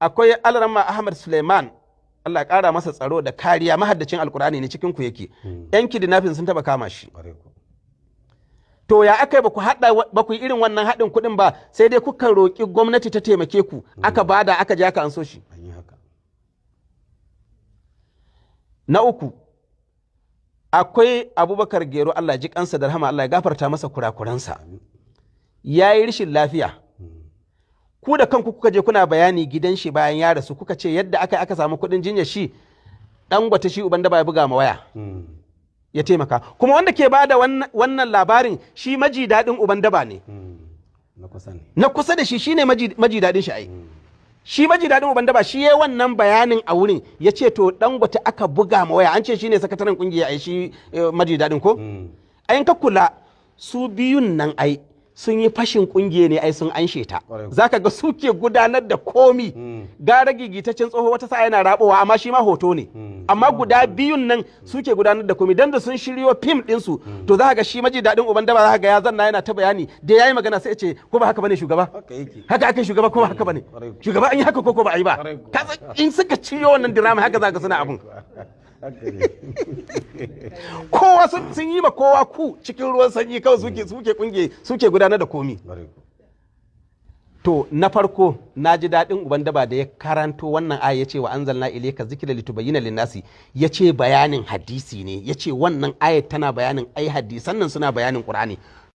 akwai Alaramma Ahmad Suleiman, Allah ya ƙara masa tsaro da kariya, mahaddacin Alkur'ani ne, cikin ku yake. Yan kidnapping sun taba kama shi. To ya aka yi ba ku irin wannan haɗin kuɗin ba, sai dai kuka roƙi gwamnati ta taimake ku, aka bada aka je aka anso shi. Na uku, akwai Abubakar Gero, Allah ji kansa da rahama, Allah ya gafarta masa kurakuransa. Ya yi rashin lafiya. Ku da kanku kuka je kuna bayani gidan shi bayan ya rasu, kuka ce yadda aka samu kuɗin jinya shi, Dangote shi uban da ba ya buga ma waya. Ya taimaka. Kuma wanda ke bada wannan labarin shi maji daɗin uban daba ne. Na kusa da shi shine maji daɗin shi ai. Shi maji daɗin uban daba shi yayi wannan bayanin a wurin, ya ce to Dangote aka buga ma waya, an ce shine sakataren kungiya ai shi maji daɗin ko? Ayin ka kula su biyun nan ai sun yi fashin kungiya ne ai sun anshe ta. Zaka ga suke gudanar da komi. Gara gigitaccen tsoho wata sa'a yana rabowa amma shi ma hoto ne. Amma guda biyun nan suke gudanar da komi, dan da sun shiryo fim din su to za ga shi maji daɗin uban daba za ga ya zanna yana ta bayani da yayi magana sai ya ce ko ba haka bane shugaba? Haka ake shugaba ko ba haka bane? Shugaba an yi haka ko ba a yi ba? In suka ciyo wannan drama haka za ga suna abun. Kowa sun yi ma kowa ku cikin ruwan sanyi kawai suke gudanar da komi. To na farko na ji daɗin uban daba da ya karanto wannan aya ya ce wa anzalna ilayka zikra litubayyana linnasi, ya ce bayanin hadisi ne, ya ce wannan ayat tana bayanin ai hadisan nan suna bayanin Qur'ani.